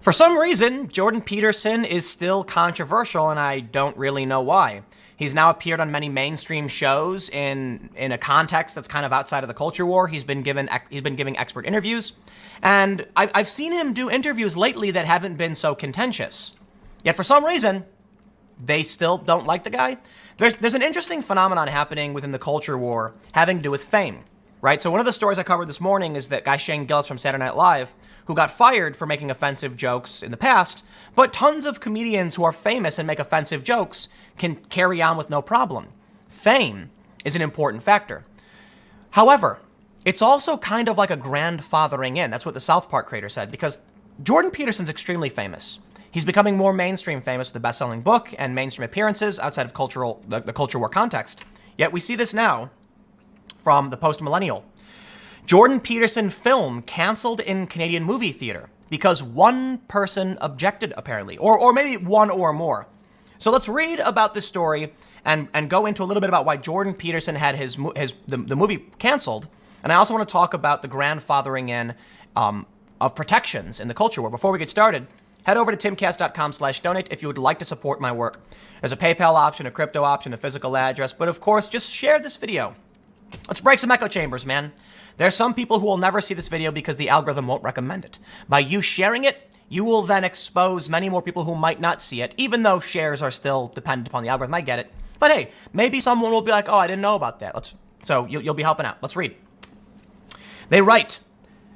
For some reason, Jordan Peterson is still controversial, and I don't really know why. He's now appeared on many mainstream shows in a context that's kind of outside of the culture war. He's been giving expert interviews, and I've seen him do interviews lately that haven't been so contentious. Yet for some reason, they still don't like the guy. There's an interesting phenomenon happening within the culture war having to do with fame. Right? So one of the stories I covered this morning is that guy Shane Gillis from Saturday Night Live, who got fired for making offensive jokes in the past, but tons of comedians who are famous and make offensive jokes can carry on with no problem. Fame is an important factor. However, it's also kind of like a grandfathering in. That's what the South Park creator said, because Jordan Peterson's extremely famous. He's becoming more mainstream famous with a best-selling book and mainstream appearances outside of the culture war context. Yet we see this now from the post-millennial. Jordan Peterson film canceled in Canadian movie theater because one person objected, apparently, or maybe one or more. So let's read about this story and go into a little bit about why Jordan Peterson had the movie canceled. And I also want to talk about the grandfathering in of protections in the culture war. Before we get started, head over to timcast.com/donate if you would like to support my work. There's a PayPal option, a crypto option, a physical address, but of course, just share this video. Let's break some echo chambers, man. There are some people who will never see this video because the algorithm won't recommend it. By you sharing it, you will then expose many more people who might not see it, even though shares are still dependent upon the algorithm. I get it. But hey, maybe someone will be like, oh, I didn't know about that. So you'll be helping out. Let's read. They write,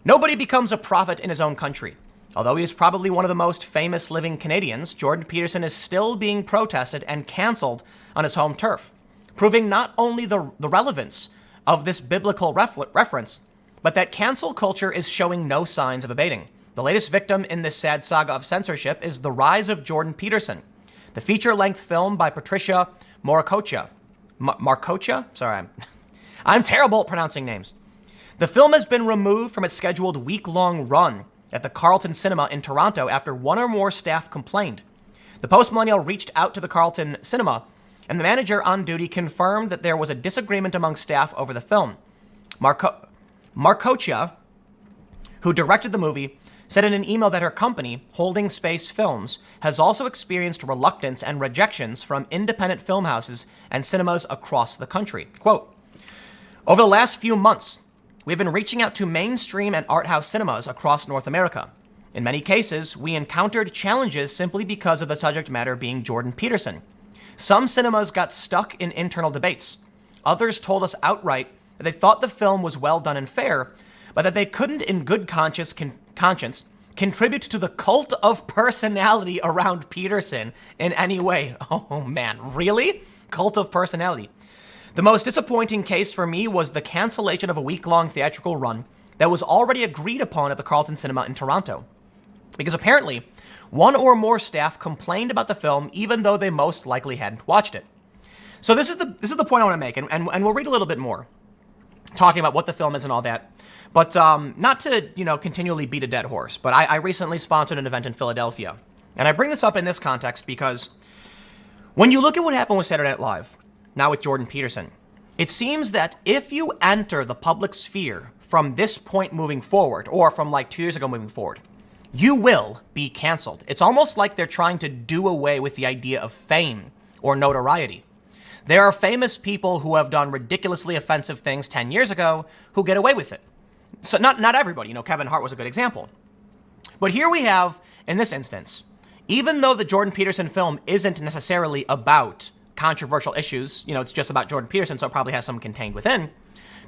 nobody becomes a prophet in his own country. Although he is probably one of the most famous living Canadians, Jordan Peterson is still being protested and canceled on his home turf, proving not only the relevance of this biblical reference, but that cancel culture is showing no signs of abating. The latest victim in this sad saga of censorship is The Rise of Jordan Peterson, the feature-length film by Patricia Marcocha. Sorry, I'm terrible at pronouncing names. The film has been removed from its scheduled week-long run at the Carlton Cinema in Toronto after one or more staff complained. The Post-Millennial reached out to the Carlton Cinema, and the manager on duty confirmed that there was a disagreement among staff over the film. Marcocha, who directed the movie, said in an email that her company, Holding Space Films, has also experienced reluctance and rejections from independent film houses and cinemas across the country. Quote, over the last few months, we've been reaching out to mainstream and art house cinemas across North America. In many cases, we encountered challenges simply because of the subject matter being Jordan Peterson. Some cinemas got stuck in internal debates. Others told us outright that they thought the film was well done and fair, but that they couldn't in good conscience contribute to the cult of personality around Peterson in any way. Oh man, really? Cult of personality. The most disappointing case for me was the cancellation of a week-long theatrical run that was already agreed upon at the Carlton Cinema in Toronto. Because apparently, one or more staff complained about the film even though they most likely hadn't watched it. So this is the point I want to make, and we'll read a little bit more, talking about what the film is and all that. But not to, continually beat a dead horse, but I recently sponsored an event in Philadelphia. And I bring this up in this context because when you look at what happened with Saturday Night Live, now with Jordan Peterson, it seems that if you enter the public sphere from this point moving forward, or from like 2 years ago moving forward, you will be canceled. It's almost like they're trying to do away with the idea of fame or notoriety. There are famous people who have done ridiculously offensive things 10 years ago who get away with it. So not everybody, Kevin Hart was a good example. But here we have, in this instance, even though the Jordan Peterson film isn't necessarily about controversial issues, it's just about Jordan Peterson, so it probably has some contained within,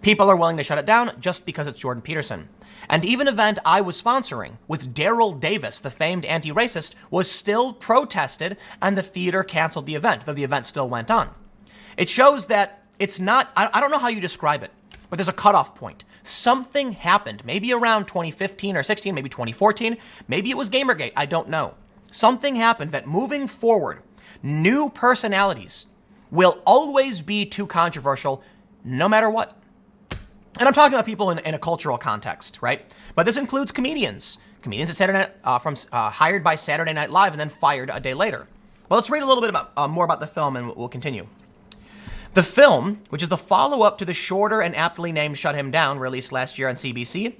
people are willing to shut it down just because it's Jordan Peterson. And even an event I was sponsoring with Daryl Davis, the famed anti-racist, was still protested and the theater canceled the event, though the event still went on. It shows that it's not, I don't know how you describe it, but there's a cutoff point. Something happened, maybe around 2015 or 16, maybe 2014, maybe it was Gamergate, I don't know. Something happened that moving forward, new personalities will always be too controversial no matter what. And I'm talking about people in a cultural context, right? But this includes comedians. Comedians at Saturday Night, hired by Saturday Night Live and then fired a day later. Well, let's read a little bit about more about the film and we'll continue. The film, which is the follow-up to the shorter and aptly named Shut Him Down, released last year on CBC,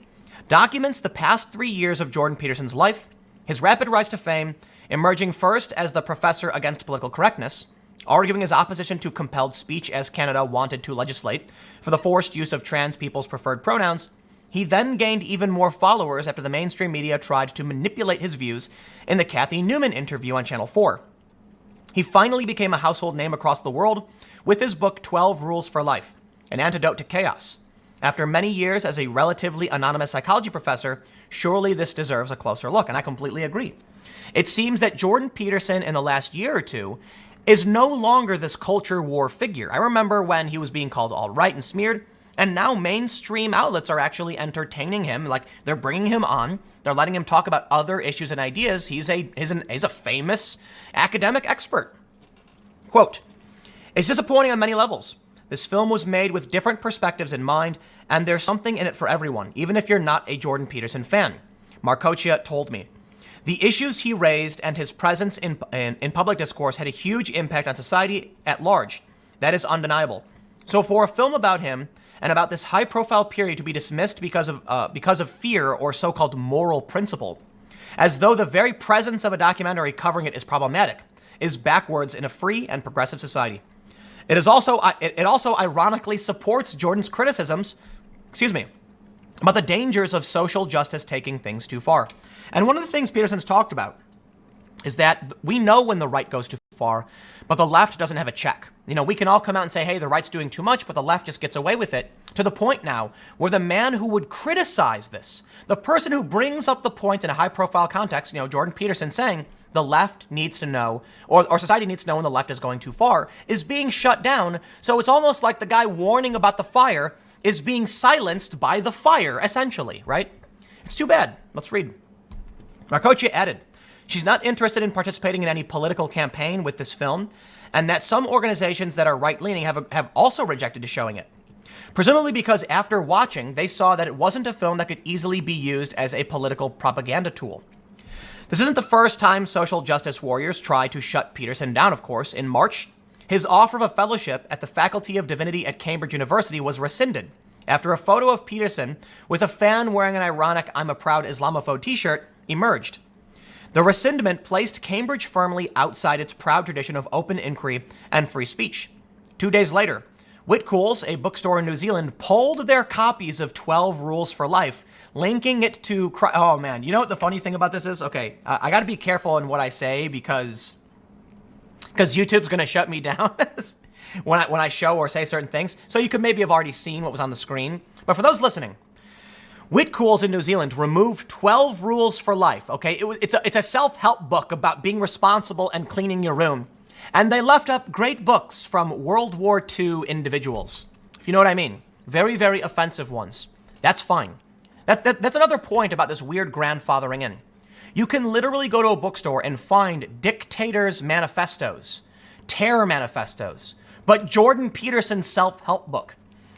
documents the past 3 years of Jordan Peterson's life, His rapid rise to fame, emerging first as the professor against political correctness, arguing his opposition to compelled speech as Canada wanted to legislate for the forced use of trans people's preferred pronouns, he then gained even more followers after the mainstream media tried to manipulate his views in the Kathy Newman interview on Channel 4. He finally became a household name across the world with his book 12 Rules for Life, An Antidote to Chaos. After many years as a relatively anonymous psychology professor, surely this deserves a closer look, and I completely agree. It seems that Jordan Peterson in the last year or two is no longer this culture war figure. I remember when he was being called alt-right and smeared, and now mainstream outlets are actually entertaining him. Like, they're bringing him on. They're letting him talk about other issues and ideas. He's a famous academic expert. Quote, "It's disappointing on many levels. This film was made with different perspectives in mind, and there's something in it for everyone, even if you're not a Jordan Peterson fan," Marcocia told me. The issues he raised and his presence in public discourse had a huge impact on society at large. That is undeniable. So for a film about him and about this high-profile period to be dismissed because of fear or so-called moral principle, as though the very presence of a documentary covering it is problematic, is backwards in a free and progressive society. It also ironically supports Jordan's criticisms, about the dangers of social justice taking things too far. And one of the things Peterson's talked about is that we know when the right goes too far, but the left doesn't have a check. We can all come out and say, hey, the right's doing too much, but the left just gets away with it, to the point now where the man who would criticize this, the person who brings up the point in a high-profile context, Jordan Peterson saying the left needs to know, or society needs to know when the left is going too far, is being shut down. So it's almost like the guy warning about the fire is being silenced by the fire, essentially, right? It's too bad. Let's read. Marcocia added, she's not interested in participating in any political campaign with this film, and that some organizations that are right-leaning have also rejected showing it. Presumably because after watching, they saw that it wasn't a film that could easily be used as a political propaganda tool. This isn't the first time social justice warriors try to shut Peterson down, of course. In March, his offer of a fellowship at the Faculty of Divinity at Cambridge University was rescinded after a photo of Peterson with a fan wearing an ironic "I'm a proud Islamophobe" t-shirt emerged. The rescindment placed Cambridge firmly outside its proud tradition of open inquiry and free speech. 2 days later, Whitcoulls, a bookstore in New Zealand, pulled their copies of 12 Rules for Life, linking it to... Oh, man. You know what the funny thing about this is? Okay, I got to be careful in what I say because YouTube's going to shut me down when I show or say certain things. So you could maybe have already seen what was on the screen. But for those listening, Whitcoulls in New Zealand removed 12 Rules for Life, okay? It's a self-help book about being responsible and cleaning your room. And they left up great books from World War II individuals, if you know what I mean. Very, very offensive ones. That's fine. That's another point about this weird grandfathering in. You can literally go to a bookstore and find dictators' manifestos, terror manifestos, but Jordan Peterson's self-help book.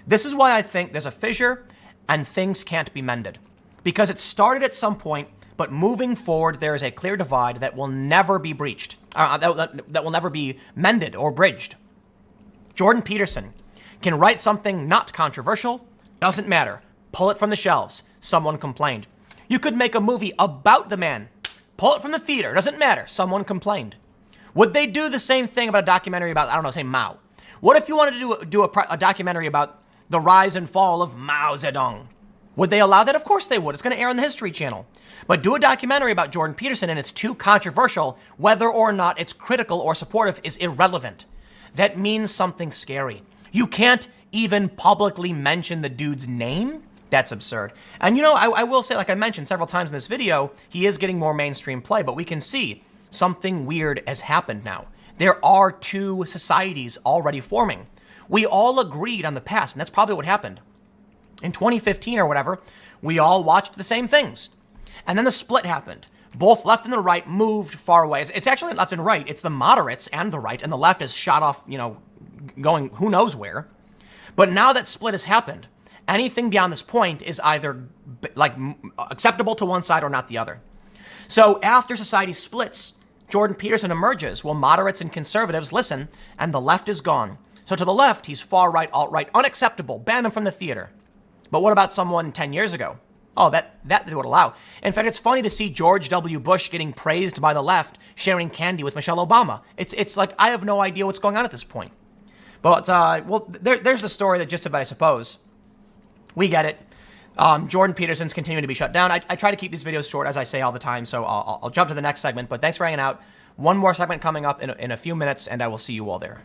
This is why I think there's a fissure and things can't be mended. Because it started at some point, but moving forward, there is a clear divide that will never be breached, that will never be mended or bridged. Jordan Peterson can write something not controversial, doesn't matter. Pull it from the shelves. Someone complained. You could make a movie about the man. Pull it from the theater. Doesn't matter. Someone complained. Would they do the same thing about a documentary about, I don't know, say Mao? What if you wanted to do a documentary about the rise and fall of Mao Zedong? Would they allow that? Of course they would. It's going to air on the History Channel. But do a documentary about Jordan Peterson and it's too controversial, whether or not it's critical or supportive is irrelevant. That means something scary. You can't even publicly mention the dude's name? That's absurd. And I will say, like I mentioned several times in this video, he is getting more mainstream play, but we can see something weird has happened now. There are two societies already forming. We all agreed on the past, and that's probably what happened. In 2015 or whatever, we all watched the same things. And then the split happened. Both left and the right moved far away. It's actually left and right. It's the moderates and the right, and the left is shot off, going who knows where. But now that split has happened, anything beyond this point is either acceptable to one side or not the other. So after society splits, Jordan Peterson emerges while moderates and conservatives listen, and the left is gone. So to the left, he's far right, alt-right, unacceptable, ban him from the theater. But what about someone 10 years ago? Oh, that they would allow. In fact, it's funny to see George W. Bush getting praised by the left, sharing candy with Michelle Obama. It's like I have no idea what's going on at this point. But, there's the story that just about, I suppose. We get it. Jordan Peterson's continuing to be shut down. I try to keep these videos short, as I say all the time, so I'll jump to the next segment. But thanks for hanging out. One more segment coming up in a few minutes, and I will see you all there.